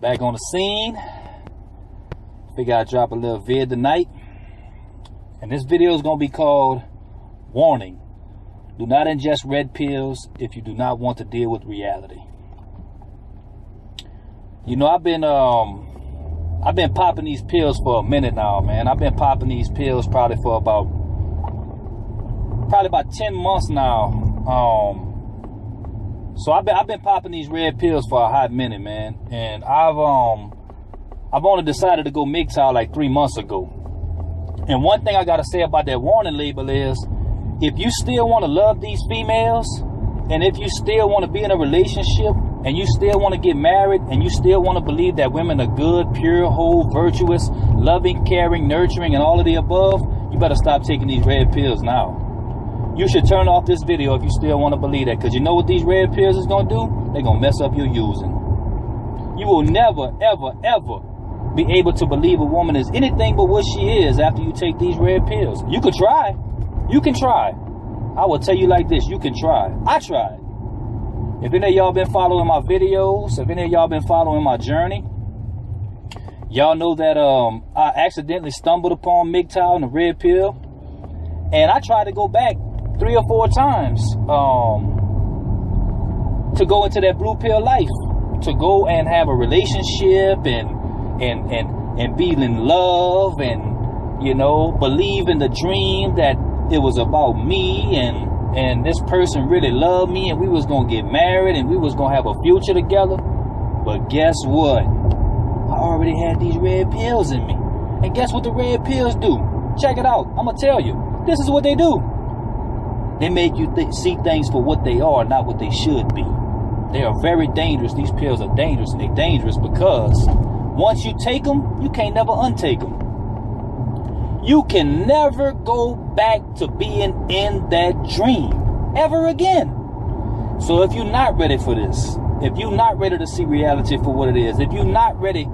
Back on the scene. Figure I'd drop a little vid tonight. And this video is going to be called Warning. Do not ingest red pills if you do not want to deal with reality. You know, I've been popping these pills for a minute now, man. I've been popping these pills probably for about 10 months now. So I've been popping these red pills for a hot minute, man. And I've only decided to go MGTOW like 3 months ago. And one thing I gotta say about that warning label is, if you still want to love these females, and if you still want to be in a relationship, and you still want to get married, and you still want to believe that women are good, pure, whole, virtuous, loving, caring, nurturing, and all of the above, you better stop taking these red pills now. You should turn off this video if you still want to believe that, because you know what these red pills is going to do? They're going to mess up your using. You will never, ever, ever be able to believe a woman is anything but what she is after you take these red pills. You could try. You can try. I will tell you like this, you can try. I tried. If any of y'all been following my videos, if any of y'all been following my journey, y'all know that I accidentally stumbled upon MGTOW and the red pill. And I tried to go back 3 or 4 times to go into that blue pill life, to go and have a relationship and be in love and, you know, believe in the dream that it was about me and this person really loved me and we was gonna get married and we was gonna have a future together. But guess what? I already had these red pills in me. And guess what the red pills do? Check it out. I'm gonna tell you. This is what they do. They make you see things for what they are, not what they should be. They are very dangerous. These pills are dangerous, and they're dangerous because once you take them, you can't never untake them. You can never go back to being in that dream ever again. So if you're not ready for this, if you're not ready to see reality for what it is, if you're not ready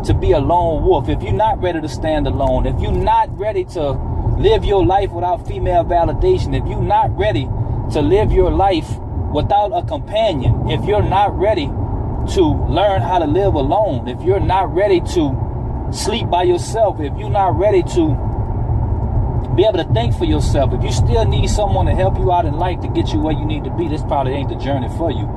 to be a lone wolf, if you're not ready to stand alone, if you're not ready to live your life without female validation, if you're not ready to live your life without a companion, if you're not ready to learn how to live alone, if you're not ready to sleep by yourself, if you're not ready to be able to think for yourself, if you still need someone to help you out in life to get you where you need to be, this probably ain't the journey for you.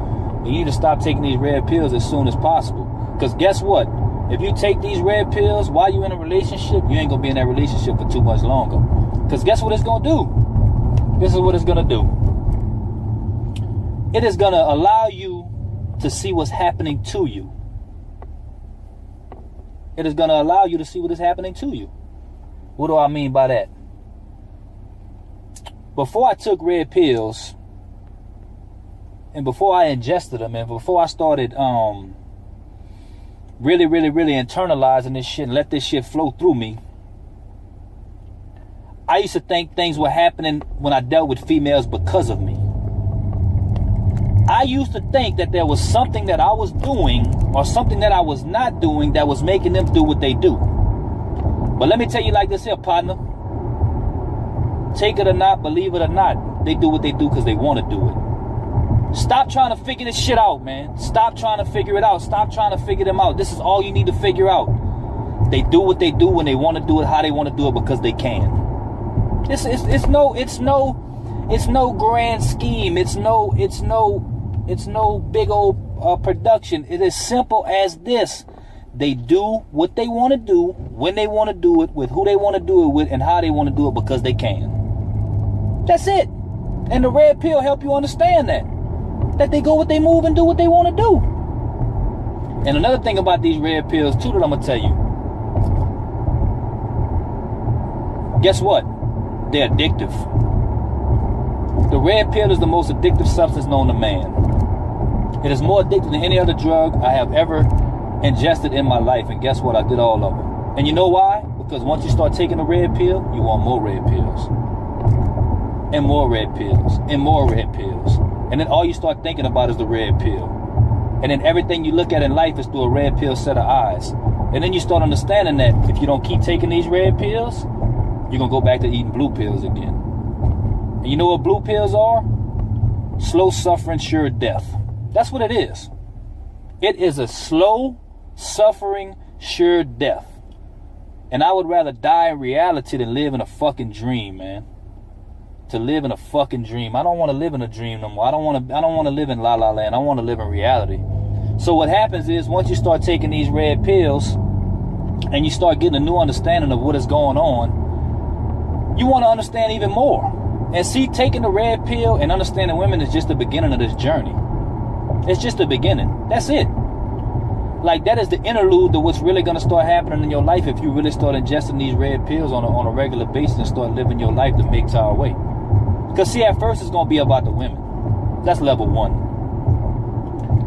You need to stop taking these red pills as soon as possible. Because guess what? If you take these red pills while you're in a relationship, you ain't going to be in that relationship for too much longer. Because guess what it's going to do? This is what it's going to do. It is going to allow you to see what's happening to you. It is going to allow you to see what is happening to you. What do I mean by that? Before I took red pills, and before I ingested them, and before I started really internalizing this shit and let this shit flow through me, I used to think things were happening when I dealt with females because of me. I used to think that there was something that I was doing or something that I was not doing that was making them do what they do. But let me tell you like this here, partner. Take it or not, believe it or not, they do what they do because they want to do it. Stop trying to figure this shit out, man. Stop trying to figure it out. Stop trying to figure them out. This is all you need to figure out. They do what they do when they want to do it, how they want to do it, because they can. It's no grand scheme. It's no big old production. It is simple as this. They do what they want to do, when they want to do it, with who they want to do it with, and how they want to do it because they can. That's it. And the red pill help you understand that. That they go what they move and do what they want to do. And another thing about these red pills too that I'm going to tell you. Guess what? They're addictive. The red pill is the most addictive substance known to man. It is more addictive than any other drug I have ever ingested in my life. And guess what? I did all of them. And you know why? Because once you start taking a red pill, you want more red pills. And more red pills. And more red pills. And then all you start thinking about is the red pill. And then everything you look at in life is through a red pill set of eyes. And then you start understanding that if you don't keep taking these red pills, you're going to go back to eating blue pills again. And you know what blue pills are? Slow suffering, sure death. That's what it is. It is a slow, Suffering, sure death. And I would rather die in reality than live in a fucking dream, man. To live in a fucking dream. I don't want to live in a dream no more. I don't want to live in la la land. I want to live in reality. So what happens is, once you start taking these red pills and you start getting a new understanding of what is going on, you want to understand even more. And see, taking the red pill and understanding women is just the beginning of this journey. It's just the beginning. That's it. Like, that is the interlude to what's really going to start happening in your life if you really start ingesting these red pills on a regular basis and start living your life the MGTOW way. Because, see, at first it's going to be about the women. That's level one.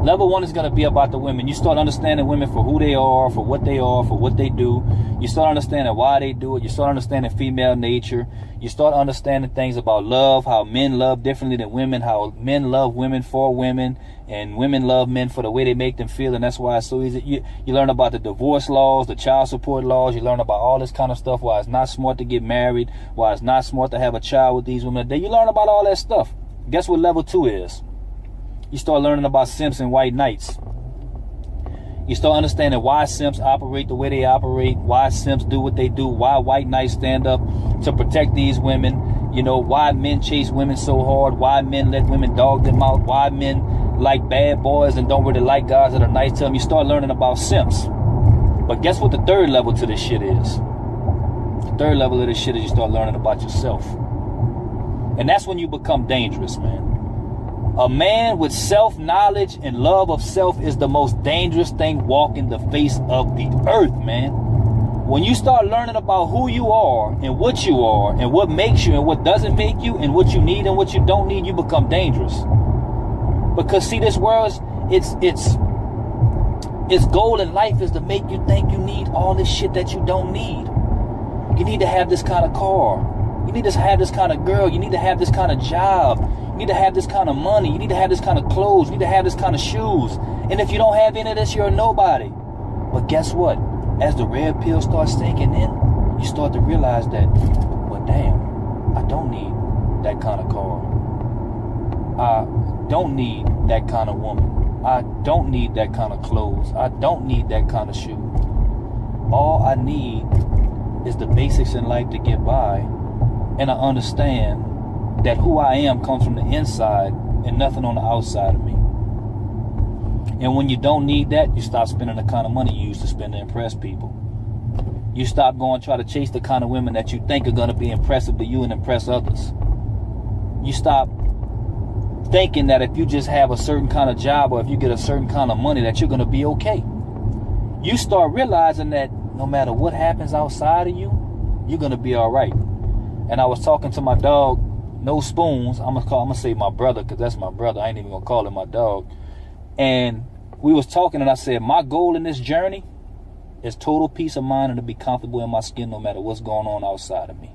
Level one is going to be about the women. You start understanding women for who they are, for what they do. You start understanding why they do it. You start understanding female nature. You start understanding things about love, how men love differently than women, how men love women for women, and women love men for the way they make them feel. And that's why it's so easy. You learn about the divorce laws, the child support laws. You learn about all this kind of stuff, why it's not smart to get married, why it's not smart to have a child with these women. You learn about all that stuff. Guess what level 2 is? You start learning about simps and white knights. You start understanding why simps operate the way they operate, why simps do what they do, why white knights stand up to protect these women, you know, why men chase women so hard, why men let women dog them out, why men like bad boys and don't really like guys that are nice to them. You start learning about simps. But guess what the third level to this shit is? The third level of this shit is you start learning about yourself. And that's when you become dangerous, man. A man with self-knowledge and love of self is the most dangerous thing walking the face of the earth, man. When you start learning about who you are and what makes you and what doesn't make you and what you need and what you don't need, you become dangerous. Because see, this world, its goal in life is to make you think you need all this shit that you don't need. You need to have this kind of car. You need to have this kind of girl. You need to have this kind of job. You need to have this kind of money. You need to have this kind of clothes. You need to have this kind of shoes. And if you don't have any of this, you're a nobody. But guess what? As the red pill starts sinking in, you start to realize that, well, damn, I don't need that kind of car. I don't need that kind of woman. I don't need that kind of clothes. I don't need that kind of shoe. All I need is the basics in life to get by. And I understand that who I am comes from the inside and nothing on the outside of me. And when you don't need that, you stop spending the kind of money you used to spend to impress people. You stop going try to chase the kind of women that you think are going to be impressive to you and impress others. You stop thinking that if you just have a certain kind of job or if you get a certain kind of money that you're going to be okay. You start realizing that no matter what happens outside of you, you're going to be all right. And I was talking to my dog, No Spoons. I'm gonna say my brother, because that's my brother. I ain't even gonna call him my dog. And we was talking, and I said, my goal in this journey is total peace of mind and to be comfortable in my skin no matter what's going on outside of me.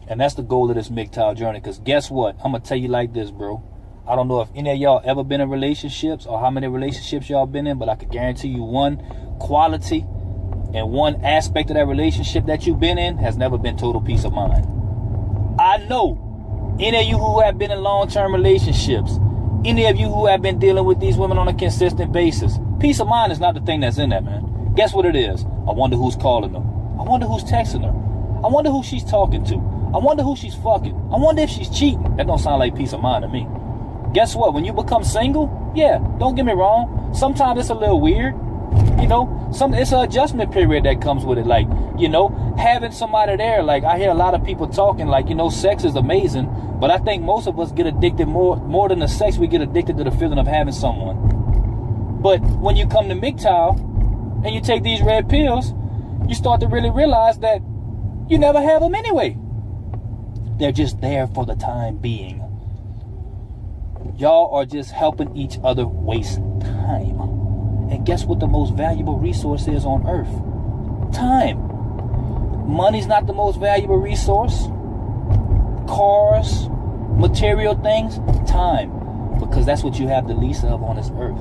And that's the goal of this MGTOW journey. Because guess what? I'm gonna tell you like this, bro. I don't know if any of y'all ever been in relationships or how many relationships y'all been in, but I could guarantee you one quality and one aspect of that relationship that you've been in has never been total peace of mind. I know any of you who have been in long-term relationships, any of you who have been dealing with these women on a consistent basis, peace of mind is not the thing that's in that, man. Guess what it is? I wonder who's calling them. I wonder who's texting her. I wonder who she's talking to. I wonder who she's fucking. I wonder if she's cheating. That don't sound like peace of mind to me. Guess what? When you become single, yeah, don't get me wrong. Sometimes it's a little weird. You know, it's an adjustment period that comes with it. Like, you know, having somebody there, like I hear a lot of people talking like, you know, sex is amazing, but I think most of us get addicted more than the sex. We get addicted to the feeling of having someone. But when you come to MGTOW and you take these red pills, you start to really realize that you never have them anyway. They're just there for the time being. Y'all are just helping each other waste time. And guess what the most valuable resource is on earth? Time. Money's not the most valuable resource. Cars, material things, time. Because that's what you have the least of on this earth.